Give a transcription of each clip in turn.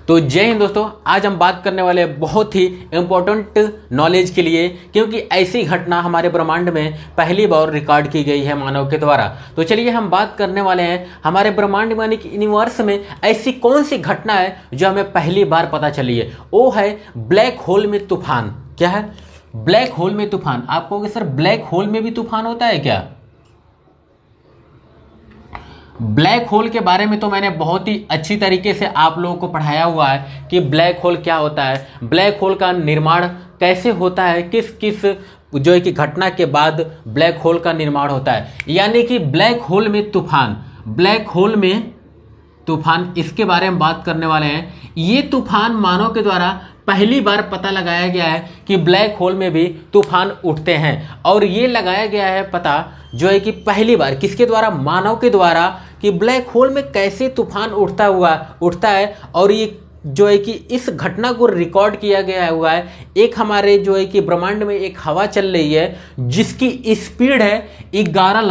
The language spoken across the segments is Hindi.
तो जय हिंद दोस्तों, आज हम बात करने वाले हैं बहुत ही इम्पोर्टेंट नॉलेज के लिए, क्योंकि ऐसी घटना हमारे ब्रह्मांड में पहली बार रिकॉर्ड की गई है मानव के द्वारा। तो चलिए हम बात करने वाले हैं हमारे ब्रह्मांड में यानी कि यूनिवर्स में ऐसी कौन सी घटना है जो हमें पहली बार पता चली है। वो है ब्लैक होल में तूफान। क्या है? ब्लैक होल में तूफान। आप कहोगे सर ब्लैक होल में भी तूफान होता है क्या? ब्लैक होल के बारे में तो मैंने बहुत ही अच्छी तरीके से आप लोगों को पढ़ाया हुआ है कि ब्लैक होल क्या होता है, ब्लैक होल का निर्माण कैसे होता है, किस किस जो है कि घटना के बाद ब्लैक होल का निर्माण होता है। यानी कि ब्लैक होल में तूफान, ब्लैक होल में तूफान, इसके बारे में बात करने वाले हैं। ये तूफान मानव के द्वारा पहली बार पता लगाया गया है कि ब्लैक होल में भी तूफान उठते हैं, और ये लगाया गया है पता जो है कि पहली बार किसके द्वारा? मानव के द्वारा, कि ब्लैक होल में कैसे तूफान उठता है। और ये जो है कि इस घटना को रिकॉर्ड किया गया हुआ है। एक हमारे जो है कि ब्रह्मांड में एक हवा चल रही है जिसकी स्पीड है 11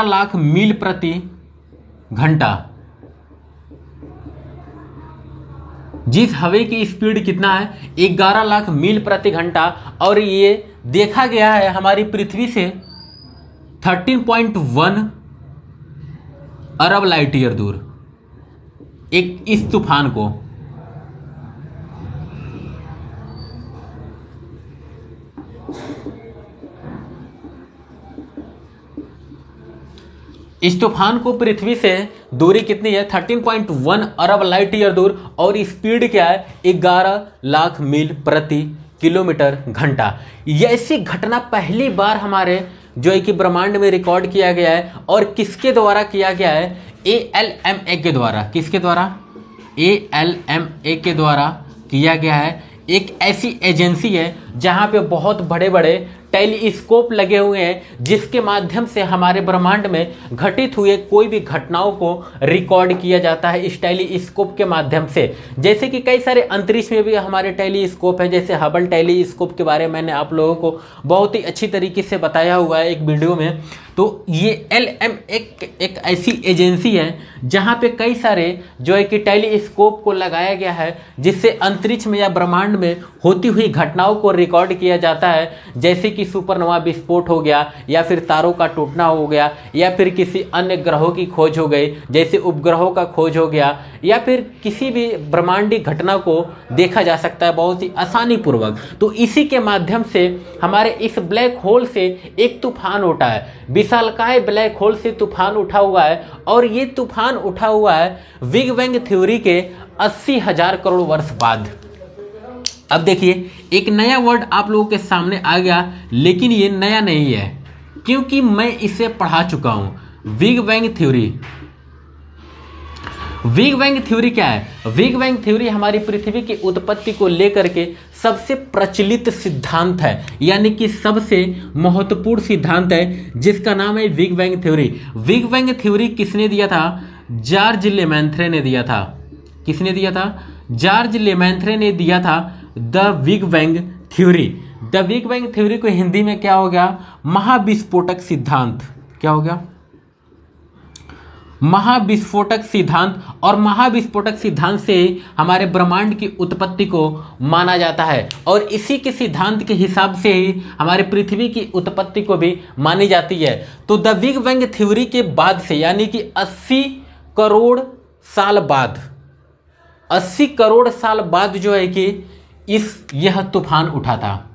लाख मील प्रति घंटा। जिस हवा की स्पीड कितना है? 11 लाख मील प्रति घंटा। और ये देखा गया है हमारी पृथ्वी से 13.1 अरब लाइट ईयर दूर एक इस तूफान को। इस तूफान को पृथ्वी से दूरी कितनी है? 13.1 अरब लाइट ईयर दूर, और स्पीड क्या है? 11 लाख मील प्रति किलोमीटर घंटा। ऐसी घटना पहली बार हमारे जो है कि ब्रह्मांड में रिकॉर्ड किया गया है। और किसके द्वारा किया गया है? ALMA के द्वारा। किसके द्वारा? ALMA के द्वारा किया गया है। एक ऐसी एजेंसी है जहां पे बहुत बड़े बड़े टेलीस्कोप लगे हुए हैं, जिसके माध्यम से हमारे ब्रह्मांड में घटित हुए कोई भी घटनाओं को रिकॉर्ड किया जाता है इस टेलीस्कोप के माध्यम से। जैसे कि कई सारे अंतरिक्ष में भी हमारे टेलीस्कोप है, जैसे हबल टेलीस्कोप के बारे में मैंने आप लोगों को बहुत ही अच्छी तरीके से बताया हुआ है एक वीडियो में। तो ये LMA एक ऐसी एजेंसी है जहाँ पे कई सारे जो है कि टेलीस्कोप को लगाया गया है, जिससे अंतरिक्ष में या ब्रह्मांड में होती हुई घटनाओं को रिकॉर्ड किया जाता है। जैसे कि सुपरनोवा विस्फोट हो गया, या फिर तारों का टूटना हो गया, या फिर किसी अन्य ग्रहों की खोज हो गई, जैसे उपग्रहों का खोज हो गया, या फिर किसी भी ब्रह्मांडीय घटना को देखा जा सकता है बहुत ही आसानी पूर्वक। तो इसी के माध्यम से हमारे इस ब्लैक होल से एक तूफान उठा है, विशालकाय ब्लैक होल से तूफान उठा हुआ है। और ये तूफान उठा हुआ है बिग बैंग थ्योरी के 80,000 करोड़ वर्ष बाद। अब देखिए एक नया वर्ड आप लोगों के सामने आ गया, लेकिन ये नया नहीं है क्योंकि मैं इसे पढ़ा चुका हूं। Big bang theory. Big bang theory क्या है? बिग बैंग थ्योरी हमारी पृथ्वी की उत्पत्ति को लेकर के सबसे प्रचलित सिद्धांत है, यानी कि सबसे महत्वपूर्ण सिद्धांत है, जिसका नाम है big bang theory. Big bang theory किसने दिया था? जॉर्ज लेमैत्रे ने दिया था। किसने दिया था? जॉर्ज लेमैत्रे ने दिया था the big bang theory. The big bang theory को हिंदी में क्या हो गया? महाविस्फोटक सिद्धांत। क्या हो गया? महाविस्फोटक सिद्धांत। और महाविस्फोटक सिद्धांत से हमारे ब्रह्मांड की उत्पत्ति को माना जाता है, और इसी के सिद्धांत के हिसाब से ही हमारे पृथ्वी की उत्पत्ति को भी मानी जाती है। तो द बिग बैंग थ्योरी के बाद से, यानी कि 80 करोड़ साल बाद, 80 करोड़ साल बाद जो है कि यह तूफान उठा था।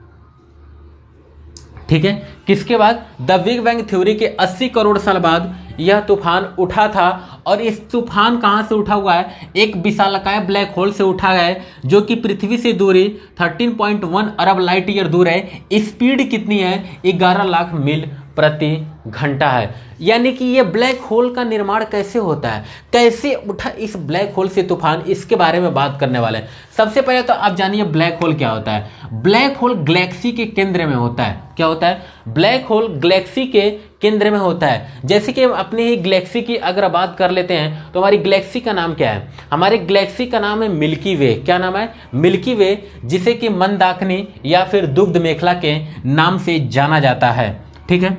ठीक है, किसके बाद? द बिग बैंग थ्योरी के 80 करोड़ साल बाद यह तूफान उठा था। और इस तूफान कहां से उठा हुआ है? एक विशालकाय ब्लैक होल से उठा है, जो कि पृथ्वी से दूरी 13.1 अरब लाइट ईयर दूर है। स्पीड कितनी है? 11 लाख मील प्रति घंटा है। यानी कि ये ब्लैक होल का निर्माण कैसे होता है, कैसे उठा इस ब्लैक होल से तूफान, इसके बारे में बात करने वाले हैं। सबसे पहले तो आप जानिए ब्लैक होल क्या होता है। ब्लैक होल गैलेक्सी के केंद्र में होता है। क्या होता है? ब्लैक होल गैलेक्सी के केंद्र में होता है। जैसे कि हम अपनी ही गैलेक्सी की अगर बात कर लेते हैं, तो हमारी गैलेक्सी का नाम क्या है? हमारी गैलेक्सी का नाम है मिल्की वे। क्या नाम है? मिल्की वे, जिसे कि मंदाकिनी या फिर दुग्ध मेखला के नाम से जाना जाता है। ठीक है,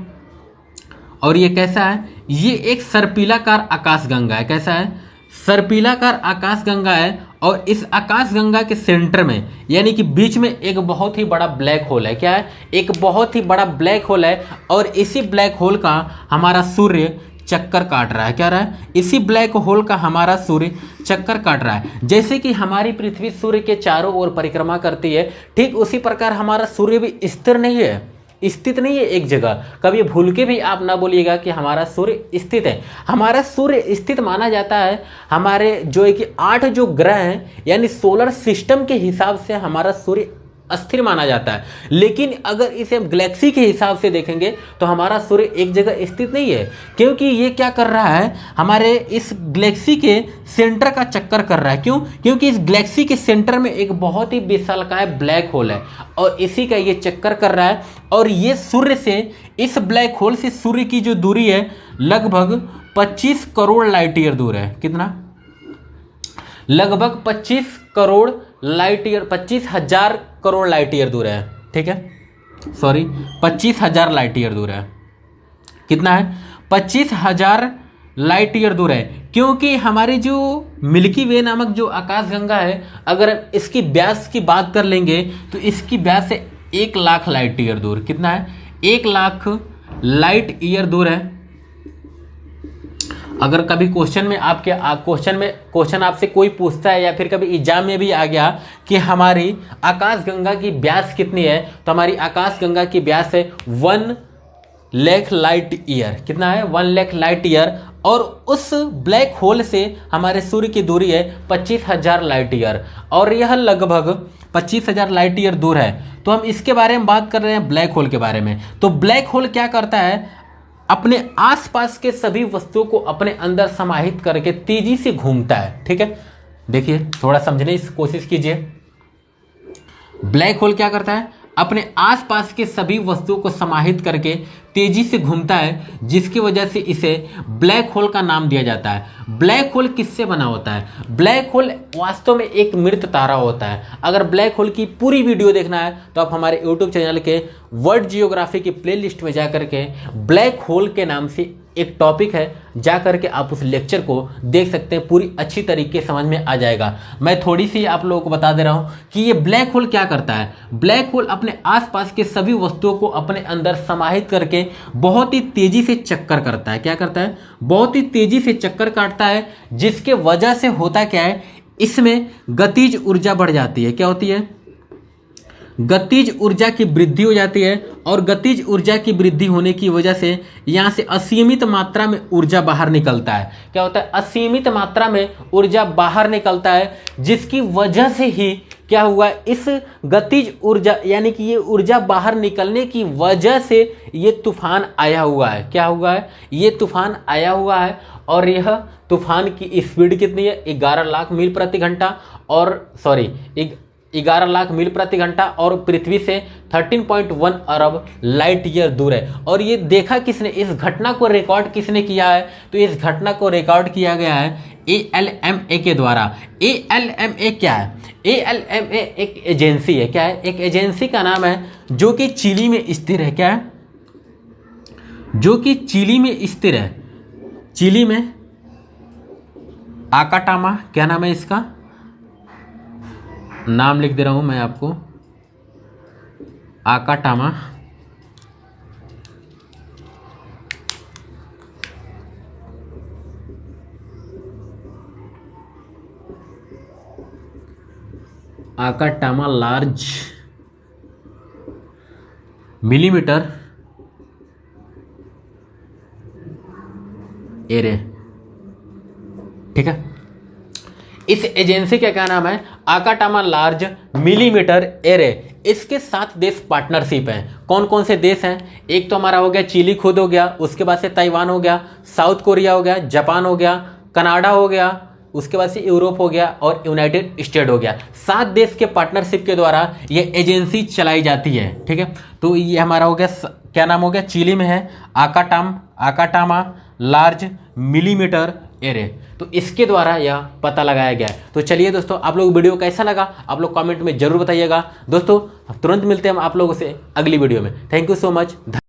और ये कैसा है? ये एक सर्पिलाकार आकाशगंगा है। कैसा है? सर्पिलाकार आकाशगंगा है और इस आकाशगंगा के सेंटर में यानी कि बीच में एक बहुत ही बड़ा ब्लैक होल है। क्या है? एक बहुत ही बड़ा ब्लैक होल है और इसी ब्लैक होल का हमारा सूर्य चक्कर काट रहा है। क्या रहा है? इसी ब्लैक होल का हमारा सूर्य चक्कर काट रहा है। जैसे कि हमारी पृथ्वी सूर्य के चारों ओर परिक्रमा करती है, ठीक उसी प्रकार हमारा सूर्य भी स्थिर नहीं है, स्थित नहीं है एक जगह। कभी भूल के भी आप ना बोलिएगा कि हमारा सूर्य स्थित है। हमारा सूर्य स्थित माना जाता है हमारे जो है कि 8 जो ग्रह हैं यानी सोलर सिस्टम के हिसाब से हमारा सूर्य अस्थिर माना जाता है। लेकिन अगर इसे हम गैलेक्सी के हिसाब से देखेंगे तो हमारा सूर्य एक जगह स्थित नहीं है, क्योंकि ये क्या कर रहा है, हमारे इस गैलेक्सी के सेंटर का चक्कर कर रहा है। क्यों? क्योंकि इस गैलेक्सी के सेंटर में एक बहुत ही विशालकाय ब्लैक होल है और इसी का ये चक्कर कर रहा है। और ये सूर्य से, इस ब्लैक होल से सूर्य की जो दूरी है लगभग 25 करोड़ लाइट ईयर दूर है। कितना? लगभग 25 crore light year, 25,000 crore light year दूर है। ठीक है, सॉरी 25,000 लाइट ईयर दूर है। कितना है? 25,000 लाइट ईयर दूर है। क्योंकि हमारी जो मिल्की वे नामक जो आकाशगंगा है, अगर इसकी व्यास की बात कर लेंगे तो इसकी व्यास है 1 लाख लाइट ईयर दूर। कितना है? 1 लाख लाइट ईयर दूर है। अगर कभी क्वेश्चन आपसे कोई पूछता है या फिर कभी एग्जाम में भी आ गया कि हमारी आकाशगंगा की व्यास कितनी है, तो हमारी आकाशगंगा की व्यास है 1 लाख लाइट ईयर। कितना है? 1 लाख लाइट ईयर। और उस ब्लैक होल से हमारे सूर्य की दूरी है 25,000 लाइट ईयर और यह लगभग 25,000 लाइट ईयर दूर है। तो हम इसके बारे में बात कर रहे हैं, ब्लैक होल के बारे में। तो ब्लैक होल क्या करता है, अपने आसपास के सभी वस्तुओं को अपने अंदर समाहित करके तेजी से घूमता है। ठीक है, देखिए थोड़ा समझने की कोशिश कीजिए। ब्लैक होल क्या करता है, अपने आसपास के सभी वस्तुओं को समाहित करके तेजी से घूमता है, जिसकी वजह से इसे ब्लैक होल का नाम दिया जाता है। ब्लैक होल किससे बना होता है? ब्लैक होल वास्तव में एक मृत तारा होता है। अगर ब्लैक होल की पूरी वीडियो देखना है तो आप हमारे यूट्यूब चैनल के वर्ल्ड जियोग्राफी की प्लेलिस्ट में जाकर के ब्लैक होल के नाम से एक टॉपिक है, जा करके आप उस लेक्चर को देख सकते हैं, पूरी अच्छी तरीके समझ में आ जाएगा। मैं थोड़ी सी आप लोगों को बता दे रहा हूं कि ये ब्लैक होल क्या करता है। ब्लैक होल अपने आसपास के सभी वस्तुओं को अपने अंदर समाहित करके बहुत ही तेजी से चक्कर करता है। क्या करता है? बहुत ही तेजी से चक्कर काटता है, जिसके वजह से होता क्या है, इसमें गतिज ऊर्जा बढ़ जाती है। क्या होती है? गतिज ऊर्जा की वृद्धि हो जाती है और गतिज ऊर्जा की वृद्धि होने की वजह से यहाँ से असीमित मात्रा में ऊर्जा बाहर निकलता है। क्या होता है? असीमित मात्रा में ऊर्जा बाहर निकलता है, जिसकी वजह से ही क्या हुआ, इस गतिज ऊर्जा यानी कि ये ऊर्जा बाहर निकलने की वजह से ये तूफान आया हुआ है। क्या हुआ है? ये तूफान आया हुआ है और यह तूफान की स्पीड कितनी है? 11 लाख मील प्रति घंटा और 11 लाख मील प्रति घंटा और पृथ्वी से 13.1 अरब लाइट ईयर दूर है। और ये देखा किसने, इस घटना को रिकॉर्ड किसने किया है? तो इस घटना को रिकॉर्ड किया गया है ALMA के द्वारा। ALMA क्या है? ALMA एक एजेंसी है। क्या है? एक एजेंसी का नाम है जो कि चिली में स्थिर है। क्या है? जो कि चिली में स्थिर है। चिली में आकाटामा, क्या नाम है इसका, नाम लिख दे रहा हूं मैं आपको, आकाटामा। आकाटामा लार्ज मिलीमीटर एरे। ठीक है, इस एजेंसी का क्या नाम है? आकाटामा लार्ज मिलीमीटर एरे। इसके 7 देश पार्टनरशिप हैं। कौन कौन से देश हैं? एक तो हमारा हो गया चिली खुद हो गया, उसके बाद से ताइवान हो गया, साउथ कोरिया हो गया, जापान हो गया, कनाडा हो गया, उसके बाद से यूरोप हो गया और यूनाइटेड स्टेट हो गया। 7 देश के पार्टनरशिप के द्वारा ये एजेंसी चलाई जाती है। ठीक है, तो ये हमारा हो गया, क्या नाम हो गया, चिली में है आकाटामा लार्ज मिलीमीटर एरे। तो इसके द्वारा यह पता लगाया गया है। तो चलिए दोस्तों, आप लोग वीडियो कैसा लगा आप लोग कमेंट में जरूर बताइएगा। दोस्तों तुरंत मिलते हैं हम आप लोगों से अगली वीडियो में। Thank you so much.